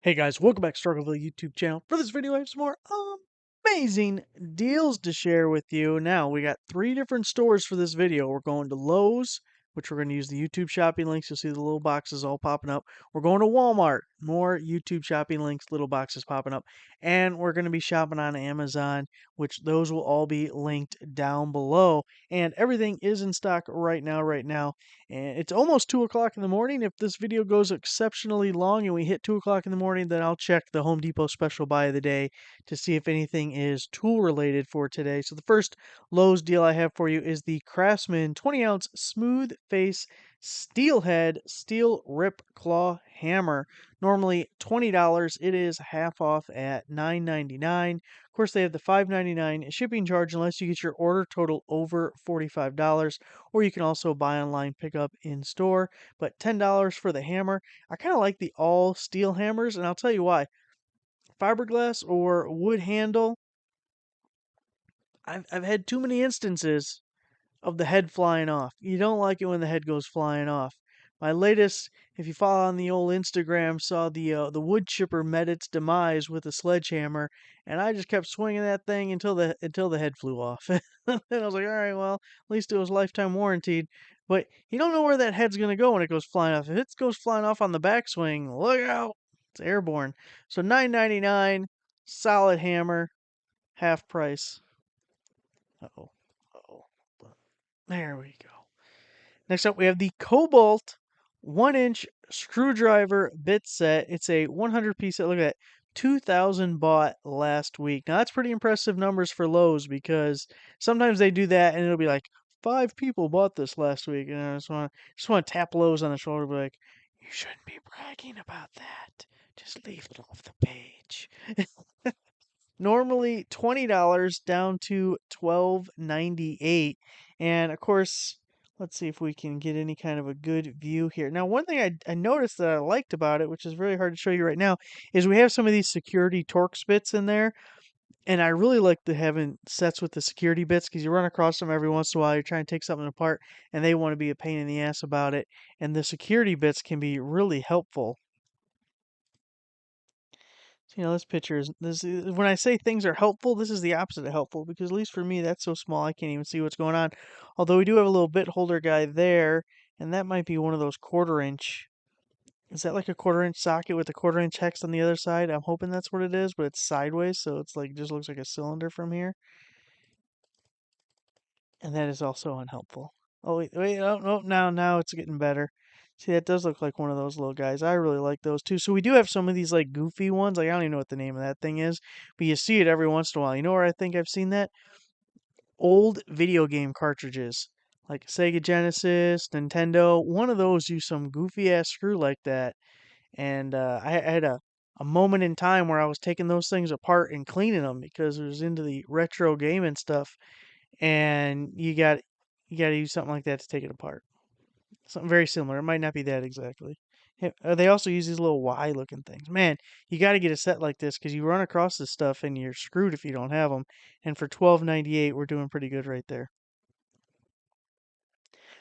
Hey guys, welcome back to Struggleville YouTube channel. For this video, I have some more amazing deals to share with you. Now, we got three different stores for this video. We're going to Lowe's, which we're going to use the YouTube shopping links. You'll see the little boxes all popping up. We're going to Walmart, more YouTube shopping links, little boxes popping up. And we're going to be shopping on Amazon, which those will all be linked down below. And everything is in stock right now. And it's almost 2 o'clock in the morning. If this video goes exceptionally long and we hit 2 o'clock in the morning, then I'll check the Home Depot special buy of the day to see if anything is tool related for today. So the first Lowe's deal I have for you is the Craftsman 20-ounce smooth face steel head steel rip claw hammer. Normally $20. It is half off at $9.99. Of course, they have the $5.99 shipping charge unless you get your order total over $45. Or you can also buy online, pick up in store. But $10 for the hammer. I kind of like the all steel hammers, and I'll tell you why. Fiberglass or wood handle, I've had too many instances of the head flying off. You don't like it when the head goes flying off. My latest, if you follow on the old Instagram, saw the wood chipper met its demise with a sledgehammer, and I just kept swinging that thing until the head flew off. And I was like, all right, well, at least it was lifetime warranted. But you don't know where that head's gonna go when it goes flying off. If it goes flying off on the backswing, look out! It's airborne. So $9.99, solid hammer, half price. Uh-oh. Uh-oh. There we go. Next up, we have the Cobalt 1-inch Screwdriver Bit Set. It's a 100-piece set. Look at that. 2,000 bought last week. Now, that's pretty impressive numbers for Lowe's because sometimes they do that and it'll be like, 5 people bought this last week. And I just want to tap Lowe's on the shoulder and be like, you shouldn't be bragging about that. Just leave it off the page. Normally $20 down to $12.98. And of course, let's see if we can get any kind of a good view here. Now, one thing I noticed that I liked about it, which is really hard to show you right now, is we have some of these security Torx bits in there. And I really like having sets with the security bits because you run across them every once in a while. You're trying to take something apart and they want to be a pain in the ass about it. And the security bits can be really helpful. So, this picture is when I say things are helpful, this is the opposite of helpful because at least for me that's so small I can't even see what's going on. Although we do have a little bit holder guy there, and that might be one of those 1/4 inch. Is that like a 1/4 inch socket with a 1/4 inch hex on the other side? I'm hoping that's what it is, but it's sideways, so it's like just looks like a cylinder from here. And that is also unhelpful. Oh wait, oh no, now it's getting better. See, that does look like one of those little guys. I really like those too. So we do have some of these like goofy ones. Like I don't even know what the name of that thing is, but you see it every once in a while. You know where I think I've seen that? Old video game cartridges. Like Sega Genesis, Nintendo. One of those used some goofy ass screw like that. And I had a moment in time where I was taking those things apart and cleaning them because I was into the retro gaming stuff and you got to use something like that to take it apart. Something very similar. It might not be that exactly. They also use these little Y looking things. Man, you got to get a set like this because you run across this stuff and you're screwed if you don't have them. And for $12.98, we're doing pretty good right there.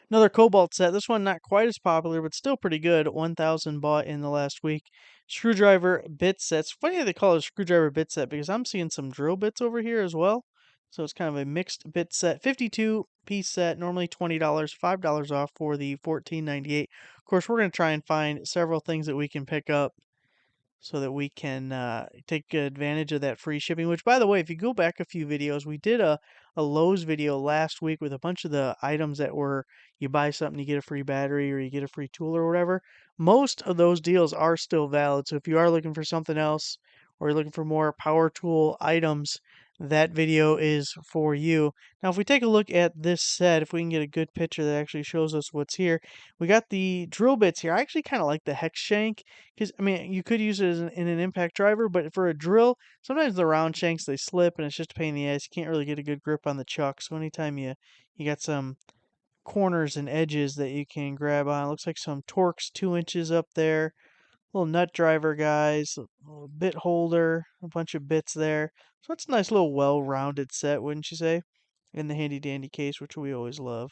Another Cobalt set. This one not quite as popular, but still pretty good. 1,000 bought in the last week. Screwdriver Bit Set. It's funny that they call it a Screwdriver Bit Set because I'm seeing some drill bits over here as well. So it's kind of a mixed bit set. 52-piece set, normally $20, $5 off for the $14.98. Of course, we're going to try and find several things that we can pick up so that we can take advantage of that free shipping. Which, by the way, if you go back a few videos, we did a Lowe's video last week with a bunch of the items that were you buy something, you get a free battery, or you get a free tool or whatever. Most of those deals are still valid. So if you are looking for something else or you're looking for more power tool items, that video is for you. Now, if we take a look at this set, if we can get a good picture that actually shows us what's here, we got the drill bits here. I actually kind of like the hex shank because, I mean, you could use it in an impact driver, but for a drill, sometimes the round shanks, they slip and it's just a pain in the ass. You can't really get a good grip on the chuck. So anytime you got some corners and edges that you can grab on, it looks like some Torx 2 inches up there. Little nut driver guys, a little bit holder, a bunch of bits there. So it's a nice little well-rounded set, wouldn't you say? In the handy dandy case, which we always love.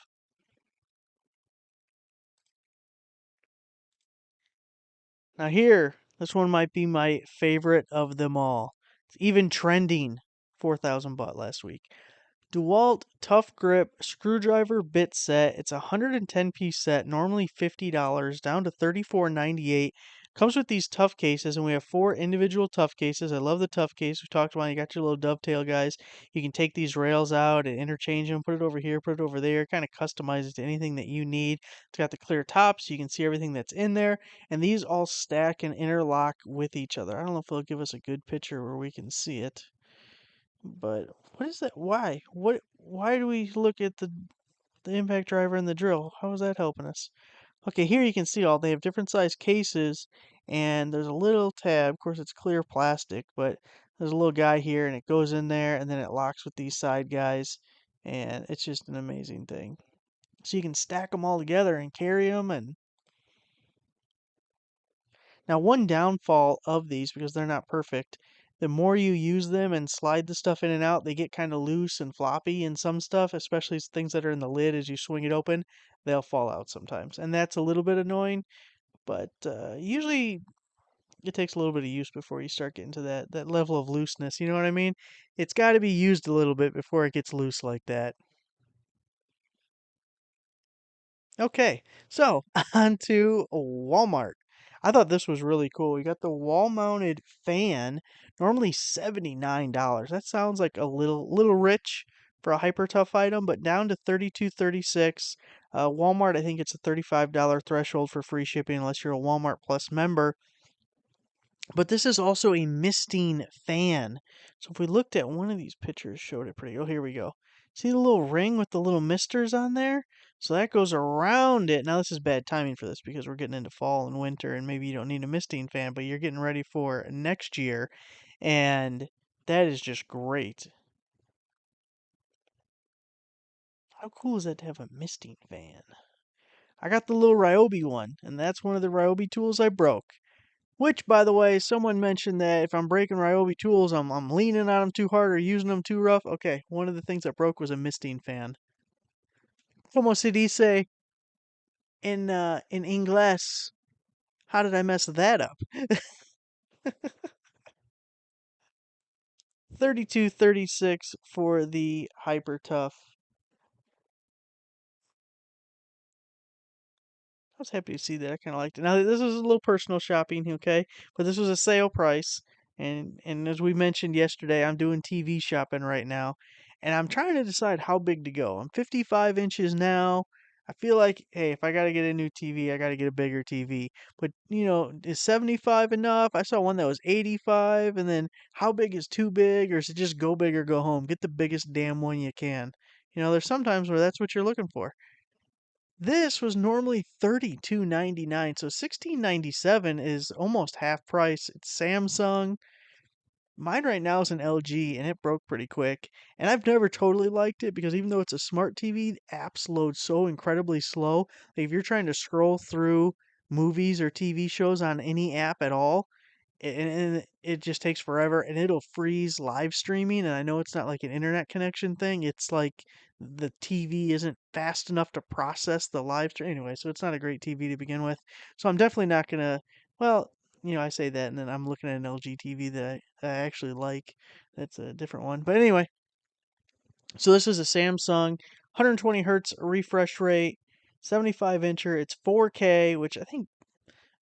Now here, This one might be my favorite of them all. It's even trending 4,000 baht last week. DeWalt Tough Grip Screwdriver Bit Set. It's a 110-piece set, normally $50, down to $34.98. Comes with these tough cases, and we have 4 individual tough cases. I love the tough case. We talked about it. You got your little dovetail guys. You can take these rails out and interchange them, put it over here, put it over there, kind of customize it to anything that you need. It's got the clear top, so you can see everything that's in there. And these all stack and interlock with each other. I don't know if they'll give us a good picture where we can see it. But what is that? Why? Why do we look at the impact driver and the drill? How is that helping us? Okay, here you can see all they have different size cases, and there's a little tab. Of course, it's clear plastic, but there's a little guy here, and it goes in there, and then it locks with these side guys, and it's just an amazing thing. So you can stack them all together and carry them, and now, one downfall of these, because they're not perfect, the more you use them and slide the stuff in and out, they get kind of loose and floppy and some stuff, especially things that are in the lid as you swing it open, they'll fall out sometimes. And that's a little bit annoying, but usually it takes a little bit of use before you start getting to that level of looseness. You know what I mean? It's got to be used a little bit before it gets loose like that. Okay, so on to Walmart. I thought this was really cool. We got the wall-mounted fan, normally $79. That sounds like a little rich for a hyper tough item, but down to 32.36. Walmart, I think it's a $35 threshold for free shipping unless you're a Walmart Plus member. But this is also a misting fan. So if we looked at one of these pictures, showed it pretty. Oh, here we go. See the little ring with the little misters on there? So that goes around it. Now this is bad timing for this because we're getting into fall and winter and maybe you don't need a misting fan, but you're getting ready for next year. And that is just great. How cool is that to have a misting fan? I got the little Ryobi one, and that's one of the Ryobi tools I broke. Which, by the way, someone mentioned that if I'm breaking Ryobi tools, I'm leaning on them too hard or using them too rough. Okay, one of the things that broke was a misting fan. Como se dice in English? How did I mess that up? 32.36 for the Hyper Tough. I was happy to see that. I kind of liked it. Now, this is a little personal shopping, okay? But this was a sale price. And as we mentioned yesterday, I'm doing TV shopping right now. And I'm trying to decide how big to go. I'm 55 inches now. I feel like, hey, if I got to get a new TV, I got to get a bigger TV. But, is 75 enough? I saw one that was 85. And then how big is too big? Or is it just go big or go home? Get the biggest damn one you can. There's sometimes where that's what you're looking for. This was normally $32.99, so $16.97 is almost half price. It's Samsung. Mine right now is an LG, and it broke pretty quick. And I've never totally liked it because even though it's a smart TV, apps load so incredibly slow. Like if you're trying to scroll through movies or TV shows on any app at all, and it just takes forever and it'll freeze live streaming. And I know it's not like an internet connection thing, it's like the TV isn't fast enough to process the live stream anyway, so it's not a great TV to begin with. So I'm definitely not gonna, well, I say that and then I'm looking at an LG TV that I actually like. That's a different one, but anyway. So this is a Samsung 120 hertz refresh rate, 75 incher. It's 4K, which I think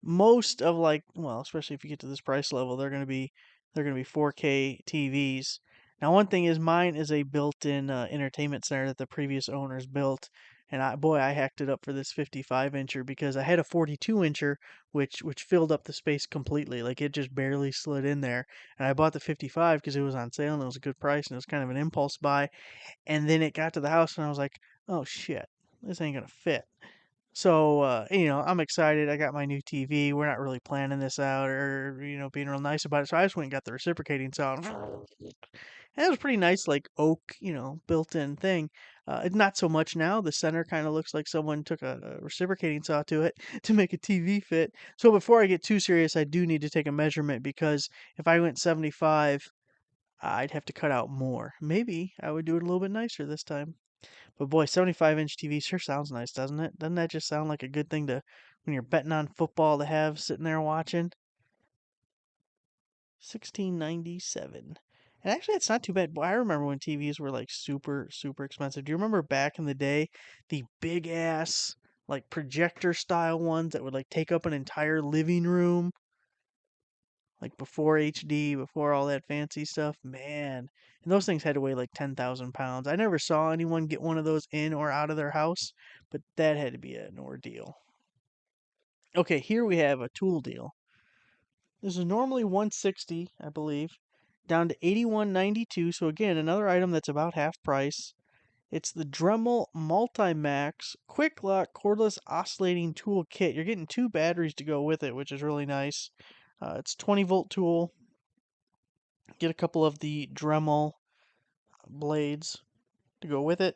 most of, like, well, especially if you get to this price level, they're gonna be 4K TVs. Now, one thing is mine is a built-in entertainment center that the previous owners built, and I hacked it up for this 55 incher because I had a 42 incher which filled up the space completely, like it just barely slid in there. And I bought the 55 because it was on sale and it was a good price and it was kind of an impulse buy. And then it got to the house and I was like, oh shit, this ain't gonna fit. So, I'm excited. I got my new TV. We're not really planning this out or, being real nice about it. So I just went and got the reciprocating saw. And it was pretty nice, like oak, built-in thing. It's not so much now. The center kind of looks like someone took a reciprocating saw to it to make a TV fit. So before I get too serious, I do need to take a measurement because if I went 75, I'd have to cut out more. Maybe I would do it a little bit nicer this time. But boy, 75-inch TV sure sounds nice, doesn't it? Doesn't that just sound like a good thing to when you're betting on football to have sitting there watching? $16.97. And actually, it's not too bad. Boy, I remember when TVs were like super, super expensive. Do you remember back in the day, the big ass, like projector style ones that would like take up an entire living room? Like before HD, before all that fancy stuff? Man. And those things had to weigh like 10,000 pounds. I never saw anyone get one of those in or out of their house, but that had to be an ordeal. Okay, here we have a tool deal. This is normally 160, I believe, down to 81.92. So again, another item that's about half price. It's the Dremel Multimax Quick Lock Cordless Oscillating Tool Kit. You're getting 2 batteries to go with it, which is really nice. It's 20-volt tool. Get a couple of the Dremel blades to go with it.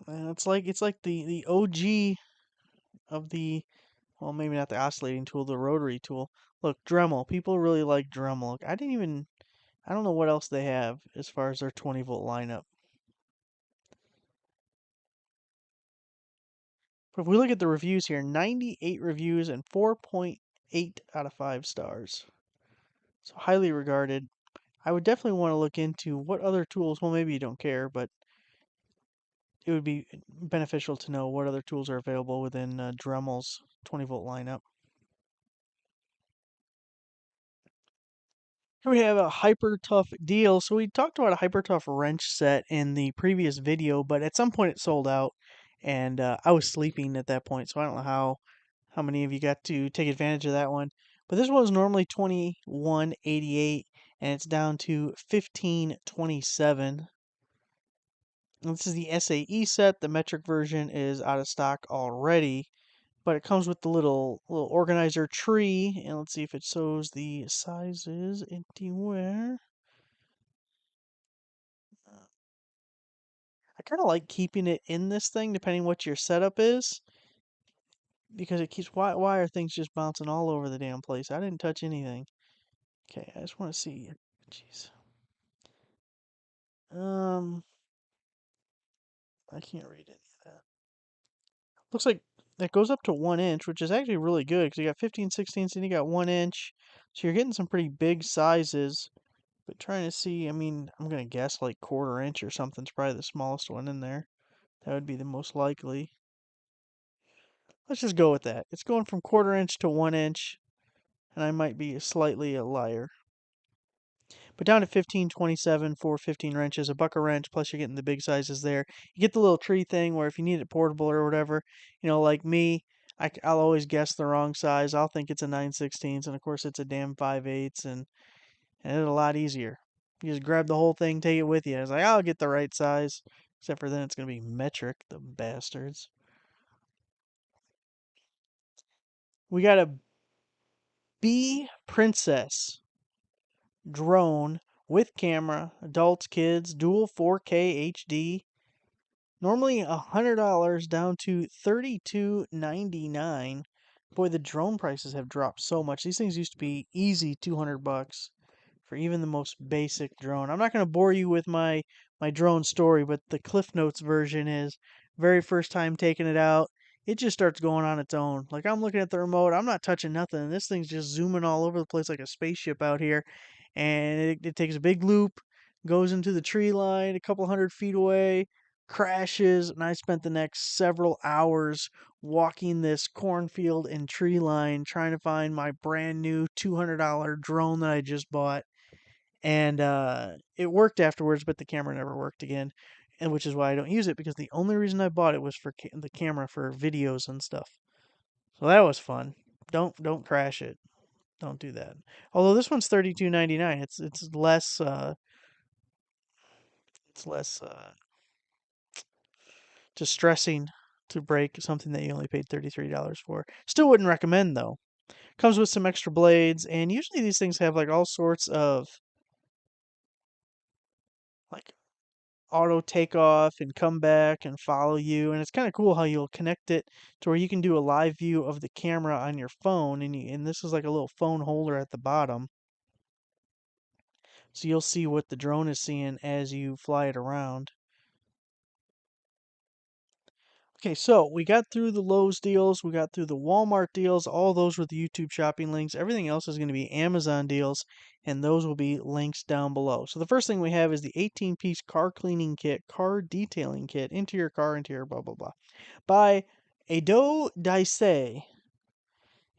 And it's like the OG of the, well, maybe not the oscillating tool, the rotary tool. Look, Dremel. People really like Dremel. I don't know what else they have as far as their 20-volt lineup. But if we look at the reviews here, 98 reviews and 4.8 out of 5 stars. So highly regarded. I would definitely want to look into what other tools, well, maybe you don't care, but it would be beneficial to know what other tools are available within Dremel's 20-volt lineup. Here we have a Hyper Tough deal. So we talked about a Hyper Tough wrench set in the previous video, but at some point it sold out, and I was sleeping at that point, so I don't know how many of you got to take advantage of that one. But this one was normally $21.88, and it's down to $15.27. This is the SAE set. The metric version is out of stock already, but it comes with the little organizer tree, and let's see if it shows the sizes anywhere. I kind of like keeping it in this thing, depending what your setup is, because it keeps. Why are things just bouncing all over the damn place? I didn't touch anything. Okay, I just want to see. Jeez. Um, I can't read any of that. Looks like that goes up to 1 inch, which is actually really good because you got 15/16, and you got 1 inch, so you're getting some pretty big sizes. But trying to see, I mean, I'm gonna guess like 1/4 inch or something's probably the smallest one in there. That would be the most likely. Let's just go with that. It's going from 1/4 inch to 1 inch, and I might be slightly a liar. But down to 15.27 for 15 wrenches, a buck a wrench, plus you're getting the big sizes there. You get the little tree thing where if you need it portable or whatever, like me, I'll always guess the wrong size. I'll think it's a 9/16, and of course it's a damn 5/8, and it's a lot easier. You just grab the whole thing, take it with you. It's like, I'll get the right size. Except for then it's going to be metric, the bastards. We got a Bee Princess drone with camera, adults, kids, dual 4K HD. Normally $100 down to $32.99. Boy, the drone prices have dropped so much. These things used to be easy $200 for even the most basic drone. I'm not going to bore you with my drone story, but the Cliff Notes version is very first time taking it out. It just starts going on its own. Like I'm looking at the remote, I'm not touching nothing. And this thing's just zooming all over the place like a spaceship out here. And it takes a big loop, goes into the tree line a couple 100 feet away, crashes, and I spent the next several hours walking this cornfield and tree line trying to find my brand new $200 drone that I just bought. And it worked afterwards, but the camera never worked again, and which is why I don't use it, because the only reason I bought it was for the camera for videos and stuff. So that was fun. Don't crash it. Don't do that. Although this one's $32.99. It's less distressing to break something that you only paid $33 for. Still wouldn't recommend though. Comes with some extra blades, and usually these things have like all sorts of like auto takeoff and come back and follow you. And it's kind of cool how you'll connect it to where you can do a live view of the camera on your phone. And this is like a little phone holder at the bottom. So you'll see what the drone is seeing as you fly it around. Okay, so we got through the Lowe's deals, we got through the Walmart deals, all those were the YouTube shopping links. Everything else is going to be Amazon deals, and those will be links down below. So the first thing we have is the 18-piece car cleaning kit, car detailing kit, interior car, interior blah blah blah, by Edo Dice, and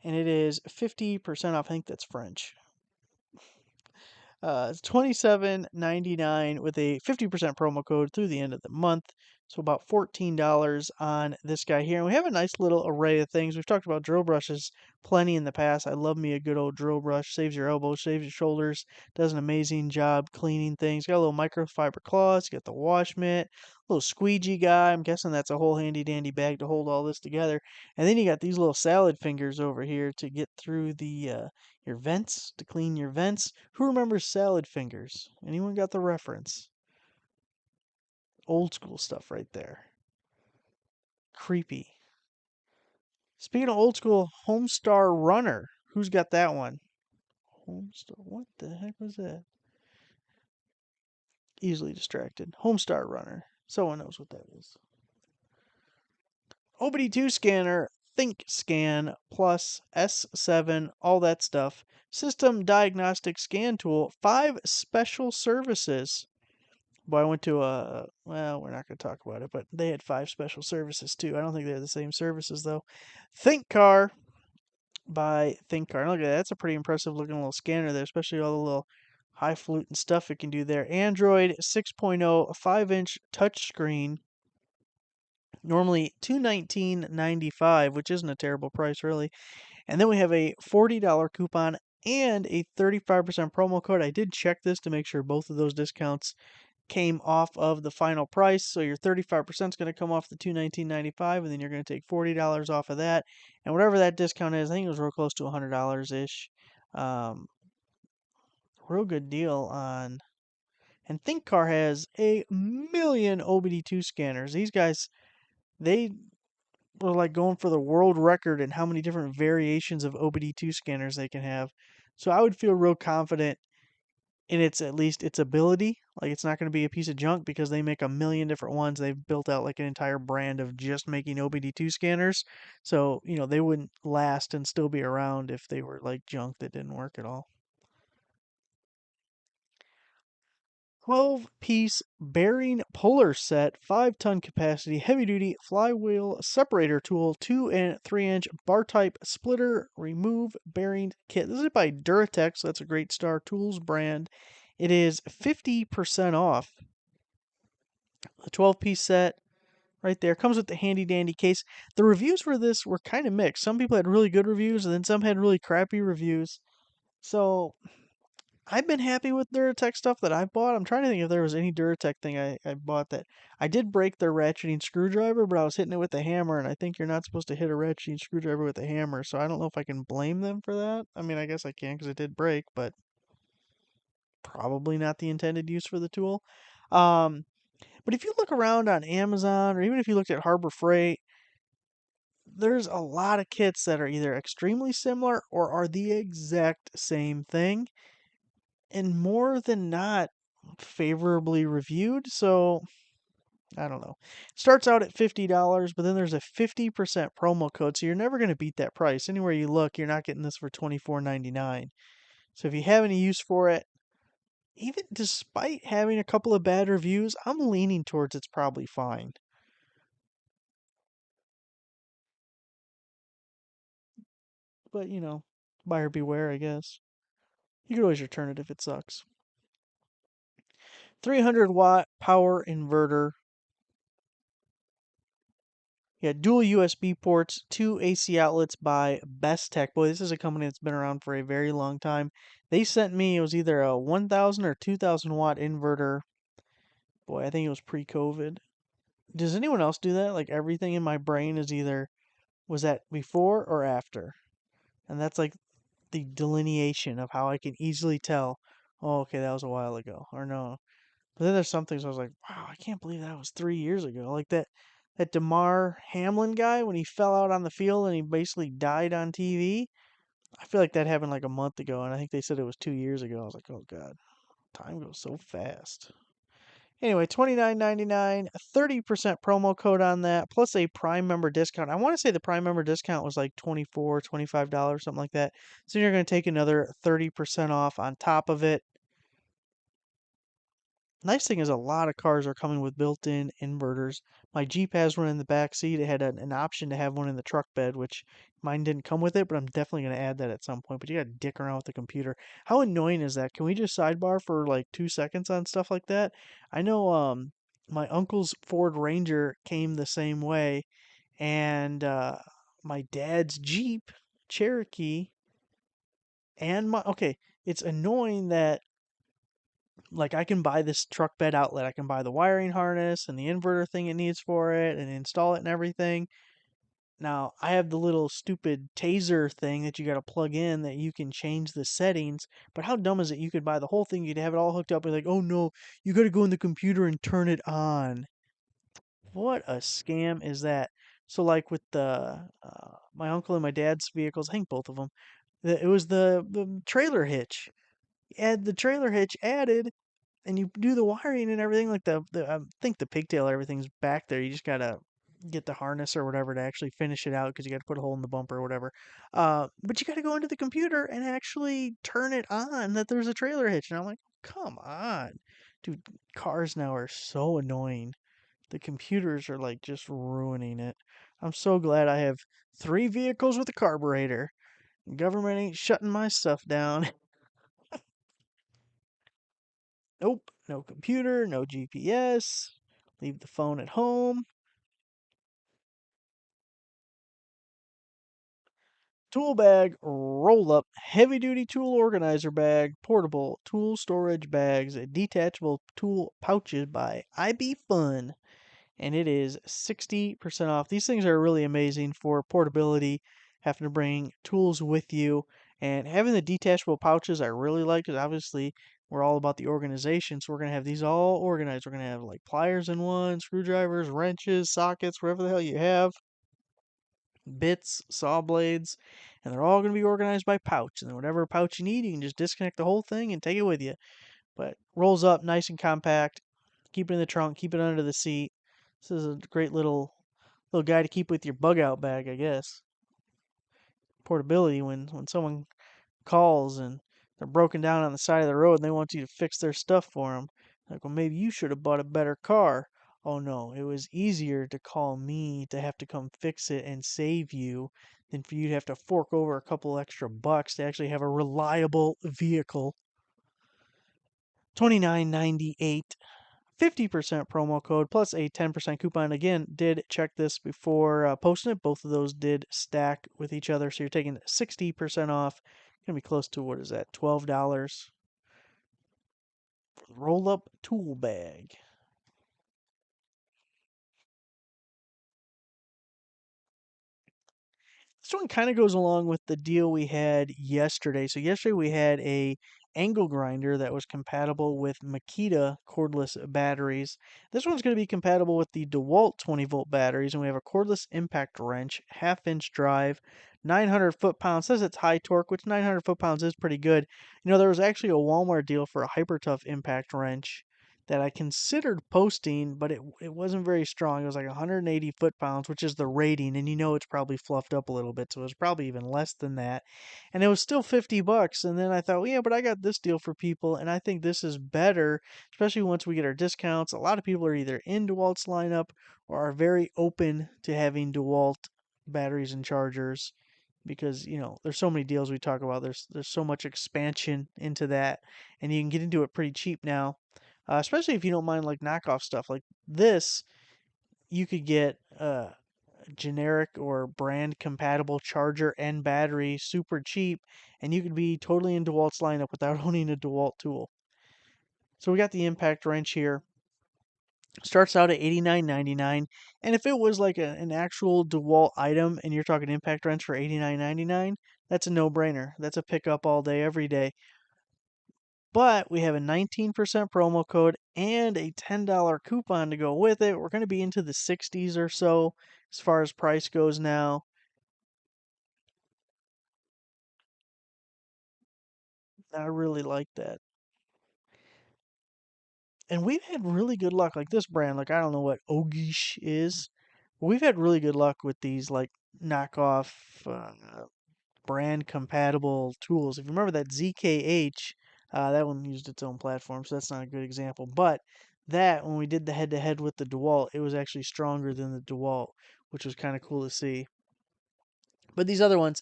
it is 50% off. I think that's French. It's $27.99 with a 50% promo code through the end of the month. So about $14 on this guy here. And we have a nice little array of things. We've talked about drill brushes plenty in the past. I love me a good old drill brush. Saves your elbows, saves your shoulders. Does an amazing job cleaning things. Got a little microfiber cloths. Got the wash mitt. Little squeegee guy. I'm guessing that's a whole handy dandy bag to hold all this together. And then you got these little salad fingers over here to get through the your vents, to clean your vents. Who remembers salad fingers? Anyone got the reference? Old school stuff right there. Creepy. Speaking of old school, Homestar Runner. Who's got that one? Homestar. What the heck was that? Easily distracted. Homestar Runner. Someone knows what that is. OBD2 Scanner, Think Scan Plus S7, all that stuff. System Diagnostic Scan Tool, 5 special services. Boy, I went to a, well, we're not going to talk about it, but they had 5 special services too. I don't think they're the same services though. Think Car by Think Car. Look at that. That's a pretty impressive looking little scanner there, especially all the little highfalutin stuff it can do there. Android 6.0 5-inch touchscreen. Normally $219.95, which isn't a terrible price really. And then we have a $40 coupon and a 35% promo code. I did check this to make sure both of those discounts came off of the final price. So your 35% is going to come off the $219.95, and then you're going to take $40 off of that. And whatever that discount is, I think it was real close to $100 ish. Um, Real good deal on. And ThinkCar has a million OBD2 scanners. These guys, they were like going for the world record in how many different variations of OBD2 scanners they can have. So I would feel real confident in its, at least its ability. Like it's not going to be a piece of junk because they make a million different ones. They've built out like an entire brand of just making OBD2 scanners. So, they wouldn't last and still be around if they were like junk that didn't work at all. 12-piece bearing puller set, 5-ton capacity, heavy duty flywheel separator tool, 2 and 3-inch bar type splitter remove bearing kit. This is by Duratex. That's a Great Star Tools brand. It is 50% off. The 12-piece set right there comes with the handy dandy case. The reviews for this were kind of mixed. Some people had really good reviews, and then some had really crappy reviews. So I've been happy with Duratex stuff that I've bought. I'm trying to think if there was any Duratex thing I bought that I did break their ratcheting screwdriver, but I was hitting it with a hammer, and I think you're not supposed to hit a ratcheting screwdriver with a hammer, so I don't know if I can blame them for that. I mean, I guess I can because it did break, but probably not the intended use for the tool. But if you look around on Amazon, or even if you looked at Harbor Freight, there's a lot of kits that are either extremely similar or are the exact same thing, and more than not favorably reviewed. So I don't know. Starts out at $50, but then there's a 50% promo code, so you're never going to beat that price. Anywhere you look, you're not getting this for $24.99. So if you have any use for it, even despite having a couple of bad reviews, I'm leaning towards it's probably fine. But, buyer beware, I guess. You could always return it if it sucks. 300-watt power inverter. Yeah, dual USB ports, 2 AC outlets by Besttech. Boy, this is a company that's been around for a very long time. They sent me, it was either a 1,000 or 2,000 watt inverter. Boy, I think it was pre-COVID. Does anyone else do that? Like everything in my brain is either, was that before or after? And that's like the delineation of how I can easily tell, oh, okay, that was a while ago, or no. But then there's some things I was like, wow, I can't believe that was 3 years ago. Like that Damar Hamlin guy when he fell out on the field and he basically died on TV. I feel like that happened like a month ago, and I think they said it was 2 years ago. I was like, oh god, time goes so fast. Anyway, $29.99, 30% promo code on that, plus a Prime member discount. I want to say the Prime member discount was like $25, something like that. So you're going to take another 30% off on top of it. Nice thing is a lot of cars are coming with built-in inverters. My Jeep has one in the back seat. It had an option to have one in the truck bed, which mine didn't come with it, but I'm definitely going to add that at some point. But you got to dick around with the computer. How annoying is that? Can we just sidebar for like 2 seconds on stuff like that? I know my uncle's Ford Ranger came the same way, and my dad's Jeep Cherokee and my okay, it's annoying that like I can buy this truck bed outlet. I can buy the wiring harness and the inverter thing it needs for it and install it and everything. Now, I have the little stupid taser thing that you got to plug in that you can change the settings. But how dumb is it? You could buy the whole thing, you'd have it all hooked up, and like, oh no, you got to go in the computer and turn it on. What a scam is that? So, like with the my uncle and my dad's vehicles, I think both of them, it was the trailer hitch. Add the trailer hitch added, and you do the wiring and everything like the I think the pigtail everything's back there. You just gotta get the harness or whatever to actually finish it out because you got to put a hole in the bumper or whatever. But you got to go into the computer and actually turn it on that there's a trailer hitch. And I'm like, come on, dude. Cars now are so annoying. The computers are like just ruining it. I'm so glad I have 3 vehicles with a carburetor. Government ain't shutting my stuff down. Nope, no computer, no GPS. Leave the phone at home. Tool bag, roll up, heavy duty tool organizer bag, portable tool storage bags, detachable tool pouches by IBFun. And it is 60% off. These things are really amazing for portability, having to bring tools with you, and having the detachable pouches I really like because obviously we're all about the organization. So we're gonna have these all organized. We're gonna have like pliers in one, screwdrivers, wrenches, sockets, whatever the hell you have, bits, saw blades, and they're all gonna be organized by pouch. And then whatever pouch you need, you can just disconnect the whole thing and take it with you. But rolls up nice and compact. Keep it in the trunk, keep it under the seat. This is a great little guy to keep with your bug out bag, I guess. Portability when someone calls and they're broken down on the side of the road and they want you to fix their stuff for them. Like, well, maybe you should have bought a better car. Oh no, it was easier to call me to have to come fix it and save you than for you to have to fork over a couple extra bucks to actually have a reliable vehicle. 29.98, 50% promo code plus a 10% coupon. Again, did check this before posting it. Both of those did stack with each other. So you're taking 60% off. Gonna be close to what is that? $12 for the roll up tool bag. This one kind of goes along with the deal we had yesterday. So yesterday we had a angle grinder that was compatible with Makita cordless batteries. This one's going to be compatible with the DeWalt 20-volt batteries, and we have a cordless impact wrench, half-inch drive, 900 foot-pounds. Says it's high torque, which 900 foot-pounds is pretty good. You know, there was actually a Walmart deal for a hyper tough impact wrench that I considered posting, but it wasn't very strong. It was like 180 foot-pounds, which is the rating, and you know it's probably fluffed up a little bit, so it was probably even less than that. And it was still 50 bucks. And then I thought, well, yeah, but I got this deal for people, and I think this is better, especially once we get our discounts. A lot of people are either in DeWalt's lineup or are very open to having DeWalt batteries and chargers because there's so many deals we talk about. There's so much expansion into that, and you can get into it pretty cheap now, especially if you don't mind like knockoff stuff like this. You could get generic or brand compatible charger and battery super cheap, and you could be totally in DeWalt's lineup without owning a DeWalt tool. So we got the impact wrench here. Starts out at $89.99, and if it was like an actual DeWalt item and you're talking impact wrench for $89.99, that's a no-brainer. That's a pickup all day, every day. But we have a 19% promo code and a $10 coupon to go with it. We're going to be into the 60s or so as far as price goes now. I really like that. And we've had really good luck. Like this brand, like I don't know what Ogish is. We've had really good luck with these like knockoff brand compatible tools. If you remember that ZKH, that one used its own platform, so that's not a good example. But that, when we did the head to head with the DeWalt, it was actually stronger than the DeWalt, which was kind of cool to see. But these other ones,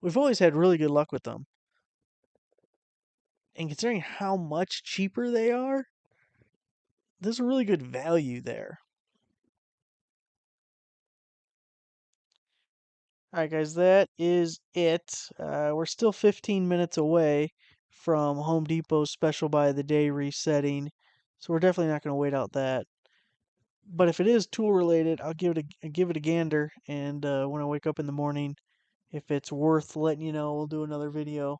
we've always had really good luck with them. And considering how much cheaper they are, there's a really good value there. All right, guys, that is it. We're still 15 minutes away from Home Depot's Special Buy of the Day resetting, so we're definitely not going to wait out that. But if it is tool related, I'll give it a gander, and when I wake up in the morning, if it's worth letting you know, we'll do another video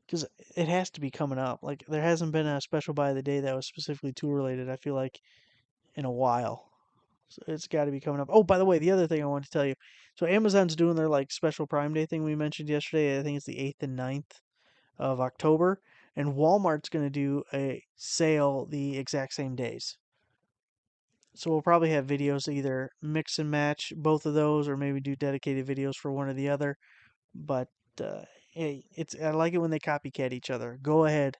because it has to be coming up. Like there hasn't been a Special Buy of the Day that was specifically tool related, I feel like, in a while. So it's got to be coming up. Oh, by the way, the other thing I wanted to tell you. So Amazon's doing their like special Prime Day thing we mentioned yesterday. I think it's the 8th and 9th of October, and Walmart's going to do a sale the exact same days. So we'll probably have videos either mix and match both of those, or maybe do dedicated videos for one or the other. But hey, I like it when they copycat each other. Go ahead.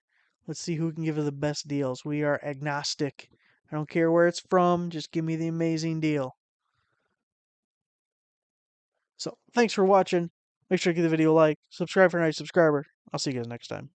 Let's see who can give us the best deals. We are agnostic. I don't care where it's from. Just give me the amazing deal. So thanks for watching. Make sure to give the video a like. Subscribe for a nice subscriber. I'll see you guys next time.